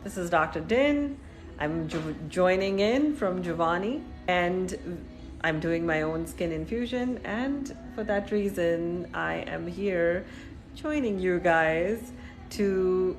This is Dr. Din. I'm joining in from Juvanni, and I'm doing my own skin infusion, and for that reason I am here joining you guys to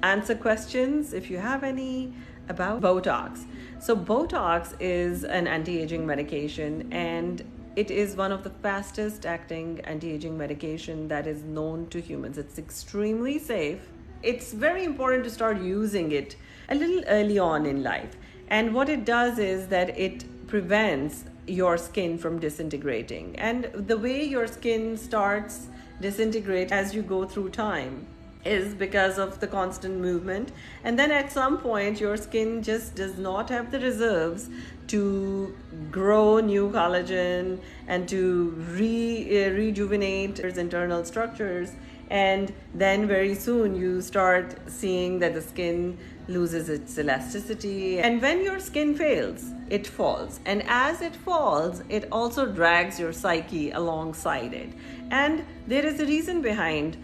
answer questions if you have any about Botox. So Botox is an anti-aging medication, and it is one of the fastest acting anti-aging medication that is known to humans. It's extremely safe. It's very important to start using it a little early on in life. And what it does is that it prevents your skin from disintegrating. And the way your skin starts disintegrate as you go through time is because of the constant movement, and then at some point your skin just does not have the reserves to grow new collagen and to rejuvenate its internal structures, and then very soon you start seeing that the skin loses its elasticity, and when your skin fails, it falls, and as it falls, it also drags your psyche alongside it. And there is a reason behind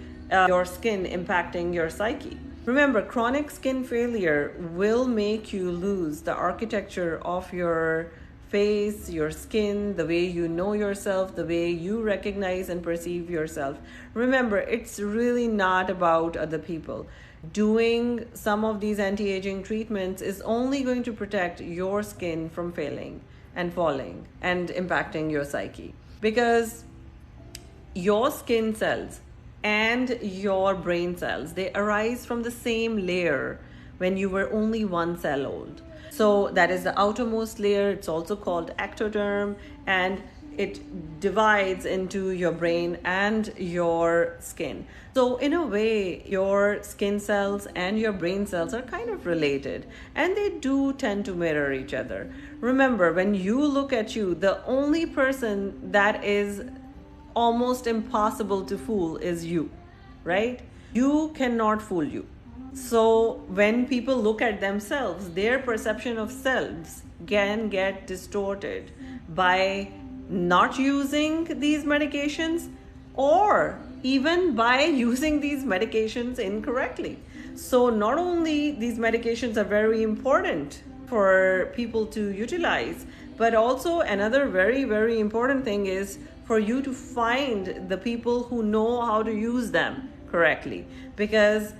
your skin impacting your psyche. Remember, chronic skin failure will make you lose the architecture of your face, your skin, the way you know yourself, the way you recognize and perceive yourself. Remember, it's really not about other people. Doing some of these anti-aging treatments is only going to protect your skin from failing and falling and impacting your psyche, because your skin cells and your brain cells, they arise from the same layer when you were only one cell old. So that is the outermost layer. It's also called ectoderm, and it divides into your brain and your skin. So in a way, your skin cells and your brain cells are kind of related, and they do tend to mirror each other. Remember, when you look at you, the only person that is almost impossible to fool is you, right? You cannot fool you. So when people look at themselves, their perception of selves can get distorted by not using these medications, or even by using these medications incorrectly. So not only these medications are very important for people to utilize, but also another very, very important thing is for you to find the people who know how to use them correctly, because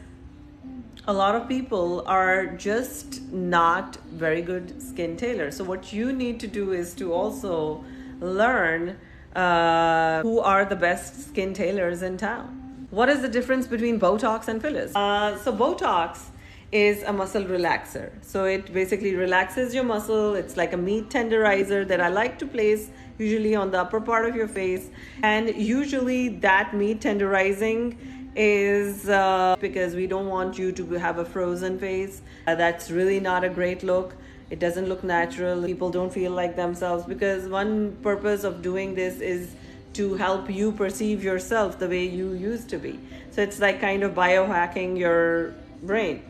a lot of people are just not very good skin tailors. So what you need to do is to also learn who are the best skin tailors in town. What is the difference between Botox and fillers? So Botox is a muscle relaxer. So it basically relaxes your muscle. It's like a meat tenderizer that I like to place usually on the upper part of your face. And usually that meat tenderizing is because we don't want you to have a frozen face. That's really not a great look. It doesn't look natural. People don't feel like themselves, because one purpose of doing this is to help you perceive yourself the way you used to be. So it's like kind of biohacking your brain.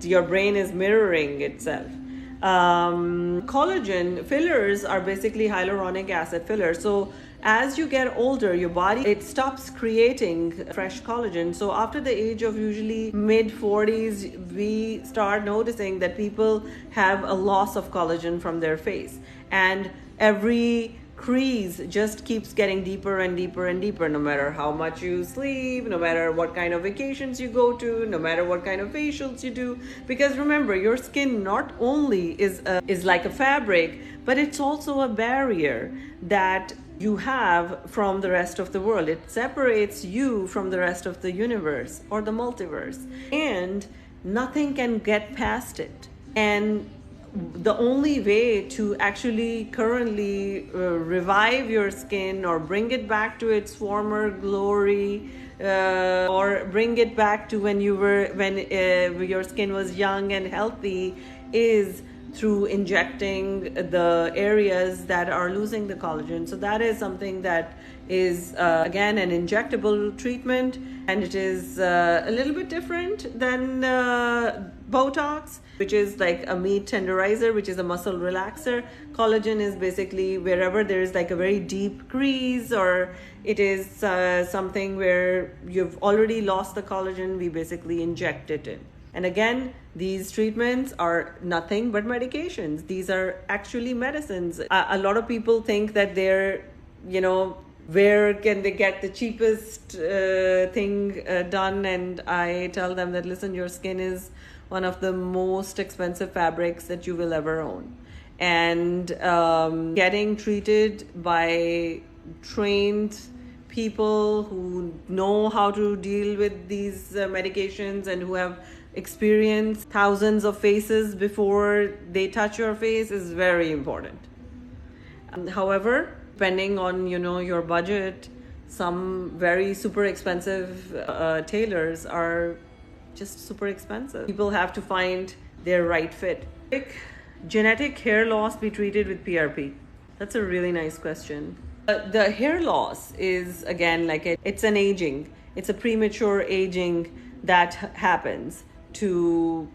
Your brain is mirroring itself. Collagen fillers are basically hyaluronic acid fillers. So as you get older, your body, it stops creating fresh collagen. So after the age of usually mid 40s, we start noticing that people have a loss of collagen from their face, and every crease just keeps getting deeper and deeper and deeper, no matter how much you sleep, no matter what kind of vacations you go to, no matter what kind of facials you do. Because remember, your skin not only is like a fabric, but it's also a barrier that you have from the rest of the world. It separates you from the rest of the universe or the multiverse, and nothing can get past it. And the only way to actually currently revive your skin or bring it back to its former glory, or bring it back to when your skin was young and healthy, is through injecting the areas that are losing the collagen. So that is something that is again an injectable treatment, and it is a little bit different than Botox, which is like a meat tenderizer, which is a muscle relaxer. Collagen is basically wherever there is like a very deep crease, or it is something where you've already lost the collagen, we basically inject it in. And again, these treatments are nothing but medications. These are actually medicines. A lot of people think that they're, where can they get the cheapest thing done? And I tell them that, listen, your skin is one of the most expensive fabrics that you will ever own. And getting treated by trained people who know how to deal with these medications and who have experienced thousands of faces before they touch your face is very important. However, depending on your budget, some very super expensive tailors are just super expensive. People have to find their right fit. Genetic hair loss be treated with PRP? That's a really nice question. The hair loss is, again, it's an aging. It's a premature aging that happens to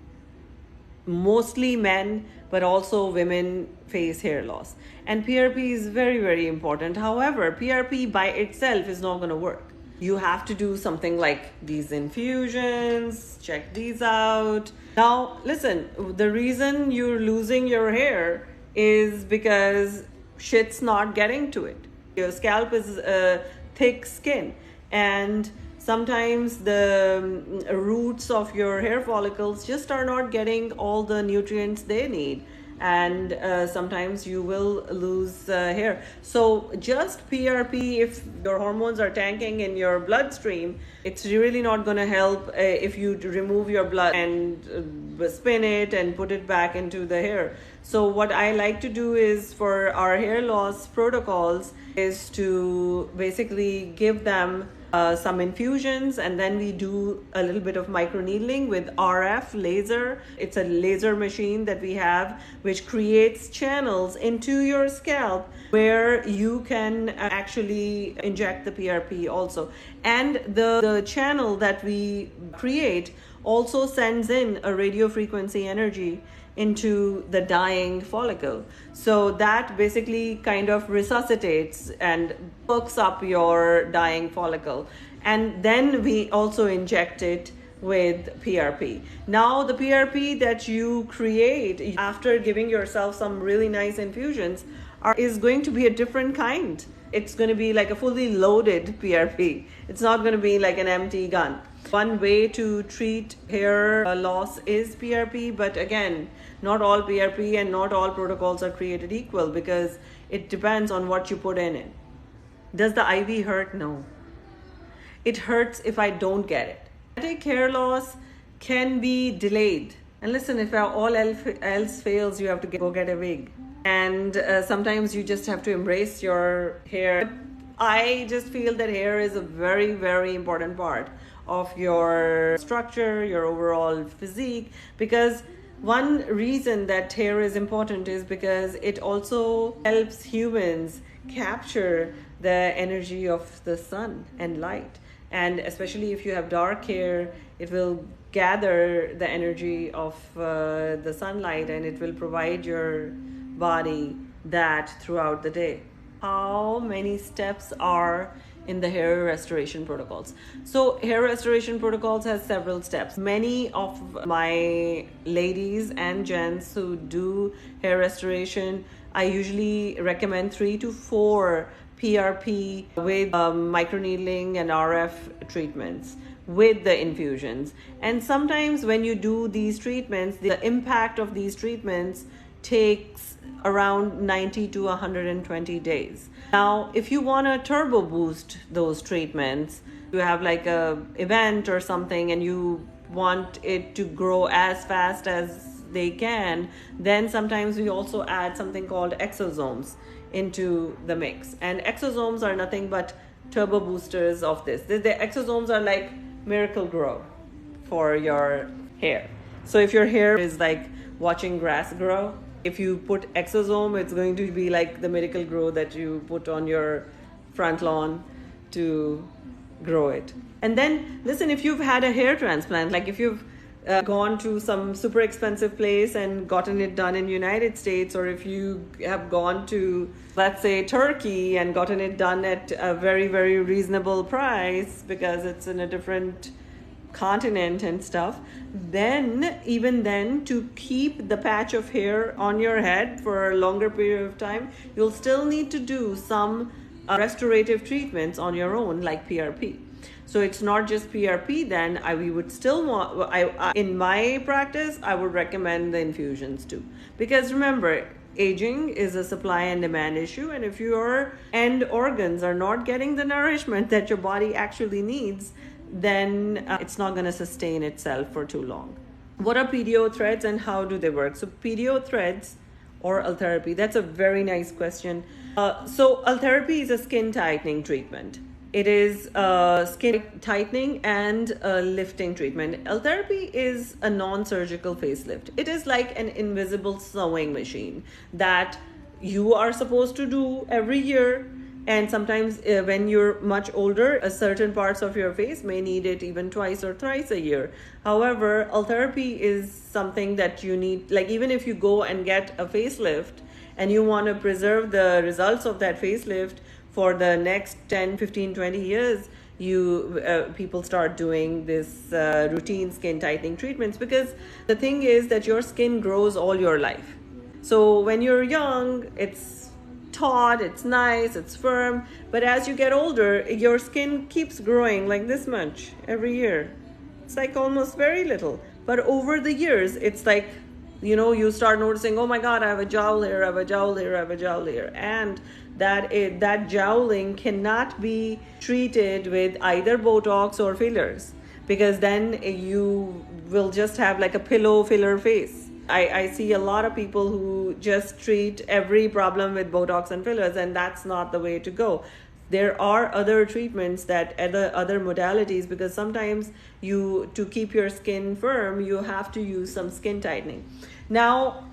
mostly men, but also women face hair loss. And PRP is very, very important. However, PRP by itself is not going to work. You have to do something like these infusions, check these out. Now, listen, the reason you're losing your hair is because shit's not getting to it. Your scalp is thick skin, and sometimes the roots of your hair follicles just are not getting all the nutrients they need, and sometimes you will lose hair. So just PRP, if your hormones are tanking in your bloodstream, it's really not going to help if you remove your blood and spin it and put it back into the hair. So what I like to do is, for our hair loss protocols, is to basically give them some infusions, and then we do a little bit of microneedling with RF laser. It's a laser machine that we have which creates channels into your scalp where you can actually inject the PRP also. And the channel that we create also sends in a radio frequency energy into the dying follicle. So that basically kind of resuscitates and perks up your dying follicle. And then we also inject it with PRP. Now, the PRP that you create after giving yourself some really nice infusions is going to be a different kind. It's going to be like a fully loaded PRP. It's not going to be like an empty gun. One way to treat hair loss is PRP, but again, not all PRP and not all protocols are created equal, because it depends on what you put in it. Does the IV hurt? No. It hurts if I don't get it. Genetic hair loss can be delayed. And listen, if all else fails, you have to go get a wig. And sometimes you just have to embrace your hair. I just feel that hair is a very, very important part of your structure, your overall physique, because one reason that hair is important is because it also helps humans capture the energy of the sun and light. And especially if you have dark hair, it will gather the energy of the sunlight, and it will provide your body that throughout the day. How many steps are in the hair restoration protocols? So hair restoration protocols has several steps. Many of my ladies and gents who do hair restoration, I usually recommend 3 to 4 PRP with microneedling and RF treatments with the infusions. And sometimes when you do these treatments, the impact of these treatments takes around 90 to 120 days. Now, if you want to turbo boost those treatments, you have like a event or something and you want it to grow as fast as they can, then sometimes we also add something called exosomes into the mix. And exosomes are nothing but turbo boosters of this. The exosomes are like miracle grow for your hair. So if your hair is like watching grass grow, if you put exosome, it's going to be like the miracle grow that you put on your front lawn to grow it. And then listen, if you've had a hair transplant, like if you've gone to some super expensive place and gotten it done in United States, or if you have gone to, let's say, Turkey and gotten it done at a very, very reasonable price because it's in a different continent and stuff, then even then, to keep the patch of hair on your head for a longer period of time, you'll still need to do some restorative treatments on your own, like PRP. So it's not just PRP. Then we would still want, in my practice, I would recommend the infusions too, because remember, aging is a supply and demand issue, and if your end organs are not getting the nourishment that your body actually needs, then it's not going to sustain itself for too long. What are PDO threads and how do they work? So PDO threads or Ultherapy, that's a very nice question. So Ultherapy is a skin tightening treatment. It is skin tightening and lifting treatment. Ultherapy is a non-surgical facelift. It is like an invisible sewing machine that you are supposed to do every year. And sometimes when you're much older, certain parts of your face may need it even twice or thrice a year. However, Ultherapy is something that you need, like even if you go and get a facelift and you want to preserve the results of that facelift for the next 10, 15, 20 years, people start doing this routine skin tightening treatments, because the thing is that your skin grows all your life. So when you're young, it's taut, it's nice, it's firm, but as you get older, your skin keeps growing like this much every year. It's like almost very little, but over the years, it's like, you start noticing, oh my God, I have a jowl here, I have a jowl here, I have a jowl here. And that jowling cannot be treated with either Botox or fillers, because then you will just have like a pillow filler face. I see a lot of people who just treat every problem with Botox and fillers, and that's not the way to go. There are other treatments, other modalities, because sometimes to keep your skin firm, you have to use some skin tightening. Now,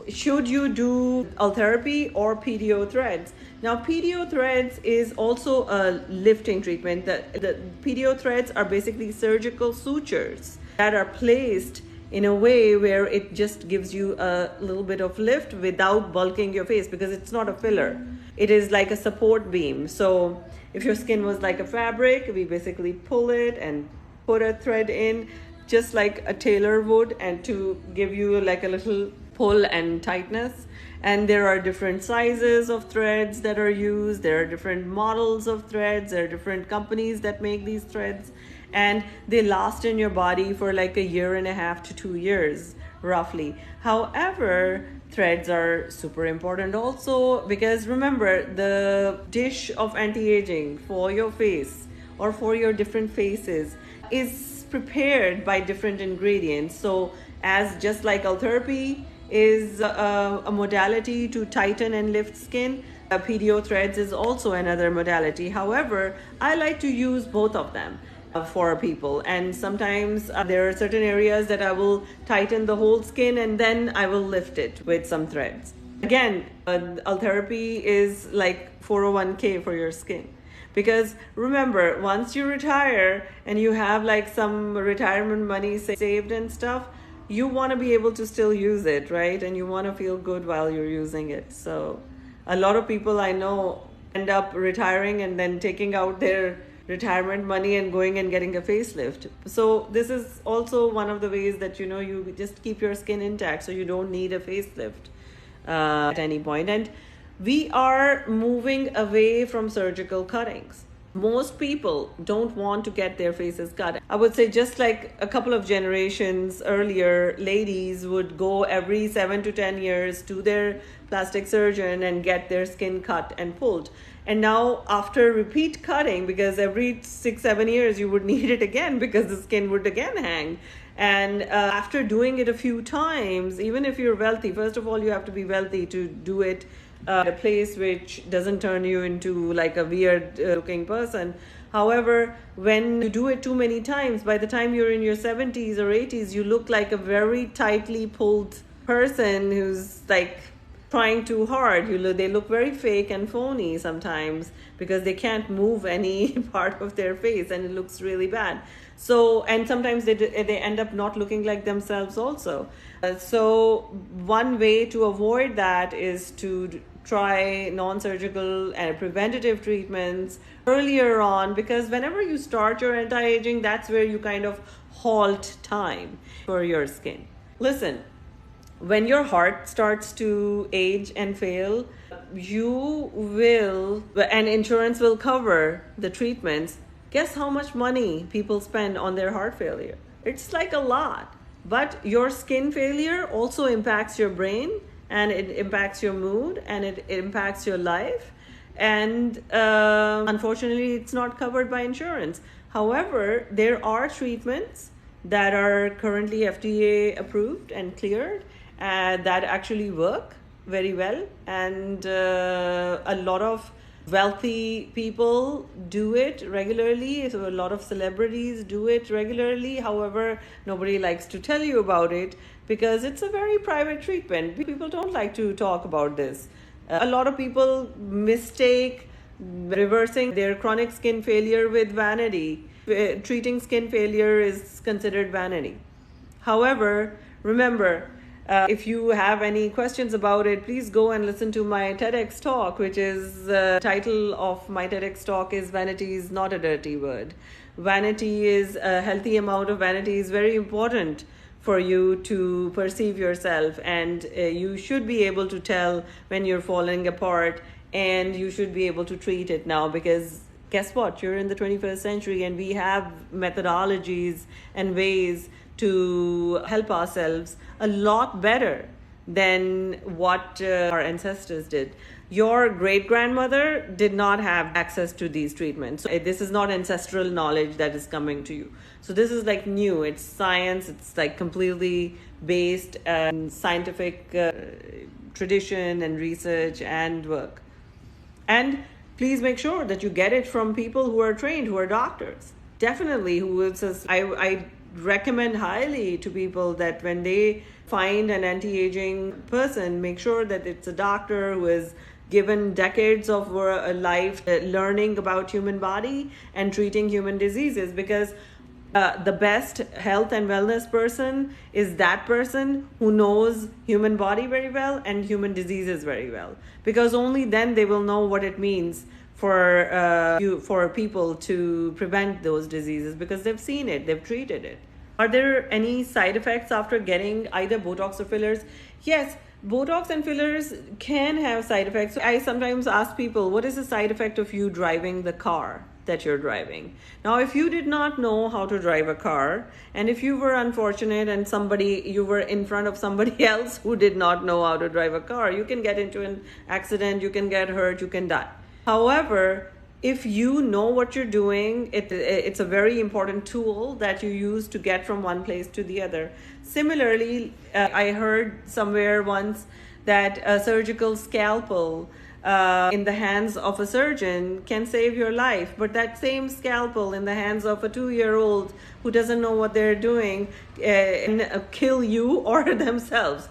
should you do Ultherapy or PDO threads? Now, PDO threads is also a lifting treatment. The PDO threads are basically surgical sutures that are placed in a way where it just gives you a little bit of lift without bulking your face, because it's not a filler. It is like a support beam. So if your skin was like a fabric, we basically pull it and put a thread in, just like a tailor would, and to give you like a little pull and tightness. And there are different sizes of threads that are used. There are different models of threads. There are different companies that make these threads, and they last in your body for like 1.5 to 2 years roughly. However, threads are super important also, because remember, the dish of anti-aging for your face or for your different faces is prepared by different ingredients. So as just like Ultherapy is a modality to tighten and lift skin, PDO threads is also another modality. However, I like to use both of them for people, and sometimes there are certain areas that I will tighten the whole skin and then I will lift it with some threads. Again, Ultherapy is like 401k for your skin, because remember, once you retire and you have like some retirement money saved and stuff, you want to be able to still use it, right? And you want to feel good while you're using it. So a lot of people I know end up retiring and then taking out their retirement money and going and getting a facelift. So this is also one of the ways that you just keep your skin intact, so you don't need a facelift at any point. And we are moving away from surgical cuttings. Most people don't want to get their faces cut. I would say just like a couple of generations earlier, ladies would go every 7 to 10 years to their plastic surgeon and get their skin cut and pulled. And now after repeat cutting, because every 6-7 years you would need it again because the skin would again hang. And after doing it a few times, even if you're wealthy, first of all, you have to be wealthy to do it at a place which doesn't turn you into like a weird looking person. However, when you do it too many times, by the time you're in your 70s or 80s, you look like a very tightly pulled person who's like trying too hard. They look very fake and phony sometimes because they can't move any part of their face, and it looks really bad. So, and sometimes they end up not looking like themselves also. So one way to avoid that is to try non-surgical and preventative treatments earlier on, because whenever you start your anti-aging, that's where you kind of halt time for your skin. Listen, when your heart starts to age and fail, you will, and insurance will cover the treatments. Guess how much money people spend on their heart failure? It's like a lot. But your skin failure also impacts your brain, and it impacts your mood, and it impacts your life. And unfortunately, it's not covered by insurance. However, there are treatments that are currently FDA approved and cleared that actually work very well. And a lot of wealthy people do it regularly. So a lot of celebrities do it regularly. However, nobody likes to tell you about it because it's a very private treatment. People don't like to talk about this. A lot of people mistake reversing their chronic skin failure with vanity. Treating skin failure is considered vanity. However, remember, if you have any questions about it, please go and listen to my TEDx talk, which is the title of my TEDx talk is Vanity is Not a Dirty Word. Vanity is a healthy amount of vanity is very important for you to perceive yourself, and you should be able to tell when you're falling apart, and you should be able to treat it now, because guess what? You're in the 21st century and we have methodologies and ways to help ourselves a lot better than what our ancestors did. Your great-grandmother did not have access to these treatments. So this is not ancestral knowledge that is coming to you. So this is like new. It's science. It's like completely based on scientific tradition and research and work. And please make sure that you get it from people who are trained, who are doctors. Definitely, I recommend highly to people that when they find an anti-aging person, make sure that it's a doctor who has given decades of a life learning about human body and treating human diseases, because the best health and wellness person is that person who knows human body very well and human diseases very well, because only then they will know what it means for people to prevent those diseases, because they've seen it, they've treated it. Are there any side effects after getting either Botox or fillers? Yes, Botox and fillers can have side effects. I sometimes ask people, what is the side effect of you driving the car that you're driving? Now, if you did not know how to drive a car, and if you were unfortunate and you were in front of somebody else who did not know how to drive a car, you can get into an accident, you can get hurt, you can die. However, if you know what you're doing, it's a very important tool that you use to get from one place to the other. Similarly, I heard somewhere once that a surgical scalpel in the hands of a surgeon can save your life, but that same scalpel in the hands of a 2-year-old who doesn't know what they're doing can kill you or themselves.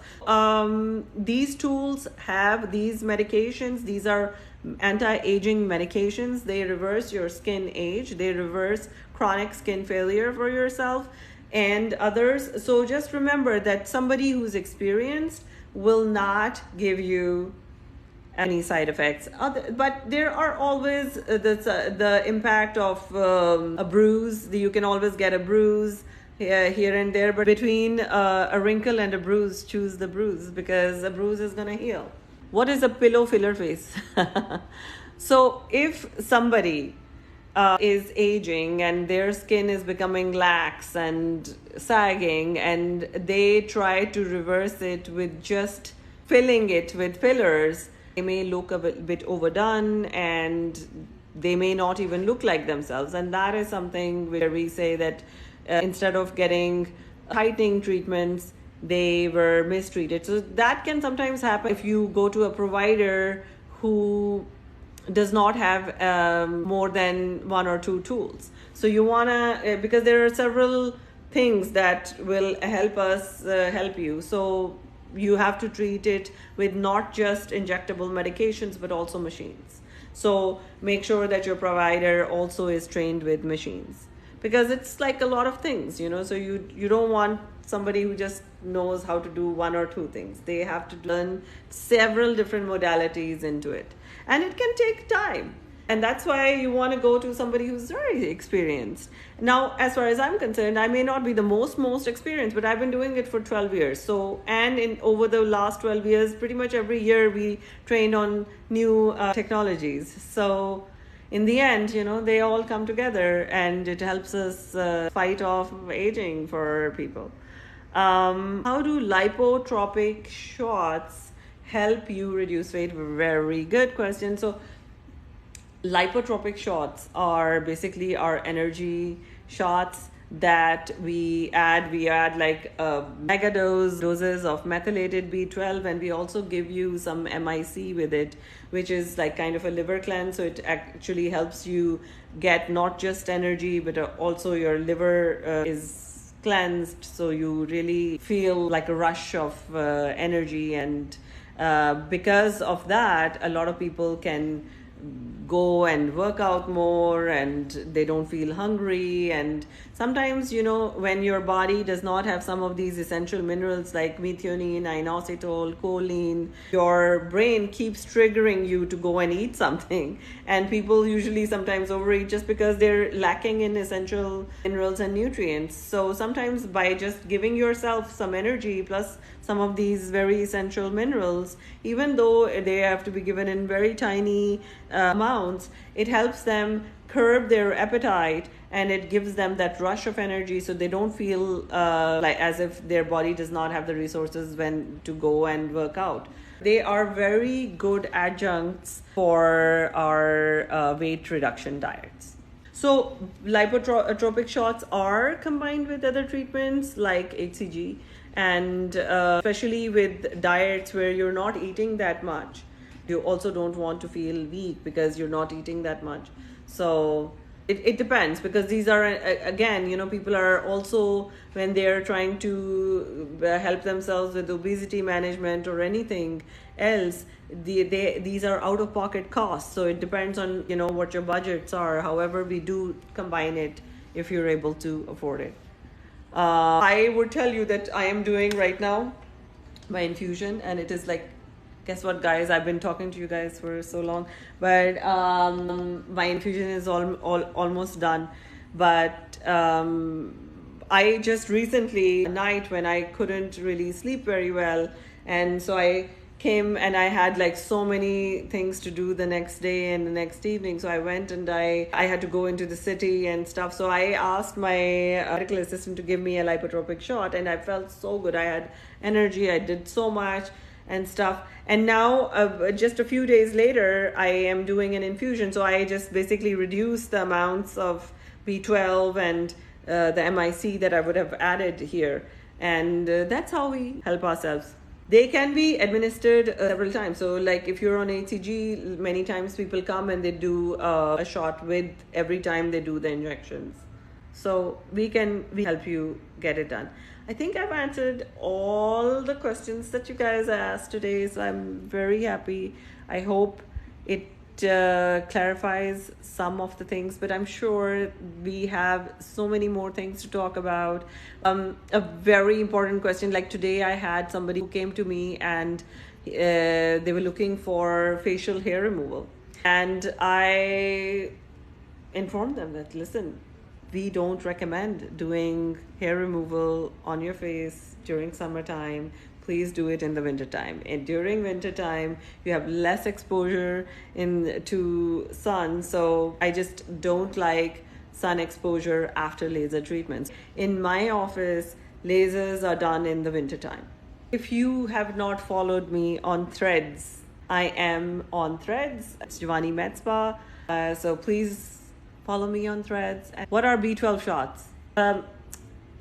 These tools have these medications. These are anti-aging medications. They reverse your skin age. They reverse chronic skin failure for yourself and others. So just remember that somebody who's experienced will not give you any side effects. But there are always the impact of a bruise. You can always get a bruise here and there, but between a wrinkle and a bruise, choose the bruise, because a bruise is going to heal. What is a pillow filler face? So if somebody is aging and their skin is becoming lax and sagging, and they try to reverse it with just filling it with fillers, they may look a bit overdone and they may not even look like themselves. And that is something where we say that instead of getting tightening treatments, they were mistreated. So that can sometimes happen if you go to a provider who does not have more than 1 or 2 tools. So you wanna, because there are several things that will help you. So you have to treat it with not just injectable medications, but also machines. So make sure that your provider also is trained with machines, because it's like a lot of things, so you don't want somebody who just knows how to do one or two things. They have to learn several different modalities into it. And it can take time. And that's why you want to go to somebody who's very experienced. Now, as far as I'm concerned, I may not be the most experienced, but I've been doing it for 12 years. So, and over the last 12 years, pretty much every year we trained on new technologies. So, in the end, they all come together, and it helps us fight off aging for people. How do lipotropic shots help you reduce weight? Very good question. So, lipotropic shots are basically our energy shots that we add like mega doses of methylated B12, and we also give you some MIC with it, which is like kind of a liver cleanse. So it actually helps you get not just energy, but also your liver is cleansed, so you really feel like a rush of energy. And because of that, a lot of people can go and work out more, and they don't feel hungry. And sometimes, when your body does not have some of these essential minerals like methionine, inositol, choline, your brain keeps triggering you to go and eat something. And people usually sometimes overeat just because they're lacking in essential minerals and nutrients. So sometimes by just giving yourself some energy plus some of these very essential minerals, even though they have to be given in very tiny amounts, it helps them curb their appetite, and it gives them that rush of energy, so they don't feel like as if their body does not have the resources when to go and work out. They are very good adjuncts for our weight reduction diets. So lipotropic shots are combined with other treatments like HCG, and especially with diets where you're not eating that much. You also don't want to feel weak because you're not eating that much. So it depends, because these are, again, people are also, when they're trying to help themselves with obesity management or anything else, these are out-of-pocket costs. So it depends on, what your budgets are. However, we do combine it if you're able to afford it. I would tell you that I am doing right now my infusion, and it is like, guess what, guys? I've been talking to you guys for so long, but my infusion is almost done. But I just recently, at night when I couldn't really sleep very well, and so I came and I had like so many things to do the next day and the next evening. So I went and I had to go into the city and stuff. So I asked my medical assistant to give me a lipotropic shot, and I felt so good. I had energy. I did so much and stuff. And now just a few days later, I am doing an infusion. So I just basically reduced the amounts of B12 and the MIC that I would have added here. And that's how we help ourselves. They can be administered several times. So like if you're on HCG, many times people come and they do a shot with every time they do the injections. So we help you get it done. I think I've answered all the questions that you guys asked today, so I'm very happy. I hope it clarifies some of the things, but I'm sure we have so many more things to talk about. A very important question, like today I had somebody who came to me and they were looking for facial hair removal, and I informed them that, listen, we don't recommend doing hair removal on your face during summertime. Please do it in the wintertime. And during wintertime, you have less exposure to sun. So I just don't like sun exposure after laser treatments. In my office, lasers are done in the wintertime. If you have not followed me on Threads, I am on Threads. It's Juvanni Med Spa. So please follow me on Threads. What are B12 shots?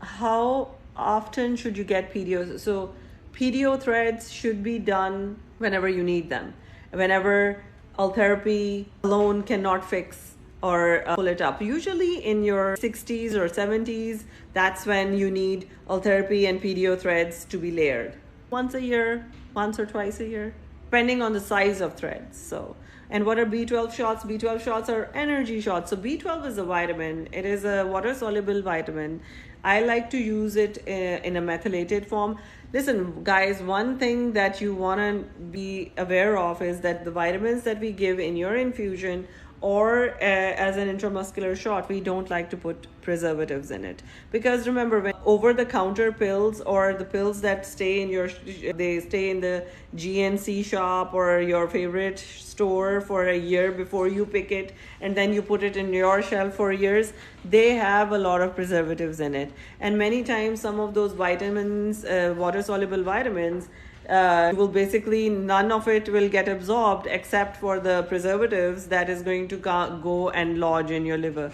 How often should you get PDO? So PDO threads should be done whenever you need them. Whenever therapy alone cannot fix or pull it up. Usually in your 60s or 70s, that's when you need therapy and PDO threads to be layered. Once a year, once or twice a year, depending on the size of threads. So, and what are B12 shots? B12 shots are energy shots. So B12 is a vitamin. It is a water-soluble vitamin. I like to use it in a methylated form. Listen, guys, one thing that you want to be aware of is that the vitamins that we give in your infusion or as an intramuscular shot, we don't like to put preservatives in it, because remember, when over the counter pills or the pills that stay in your they stay in the GNC shop or your favorite store for a year before you pick it, and then you put it in your shelf for years, they have a lot of preservatives in it. And many times some of those vitamins, water soluble vitamins, will basically, none of it will get absorbed except for the preservatives that is going to go and lodge in your liver.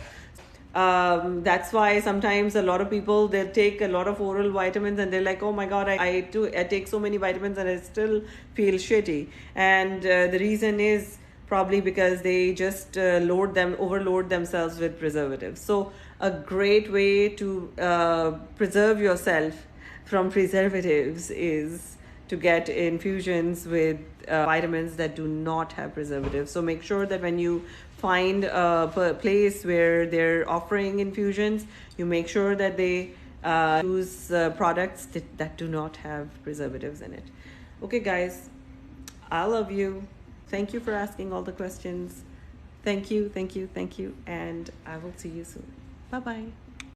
That's why sometimes a lot of people, they take a lot of oral vitamins and they're like, oh my god, I take so many vitamins and I still feel shitty. And the reason is probably because they just overload themselves with preservatives. So a great way to preserve yourself from preservatives is to get infusions with vitamins that do not have preservatives. So make sure that when you find a place where they're offering infusions, you make sure that they use products that do not have preservatives in it. Okay, guys, I love you. Thank you for asking all the questions. Thank you, thank you, thank you. And I will see you soon. Bye-bye.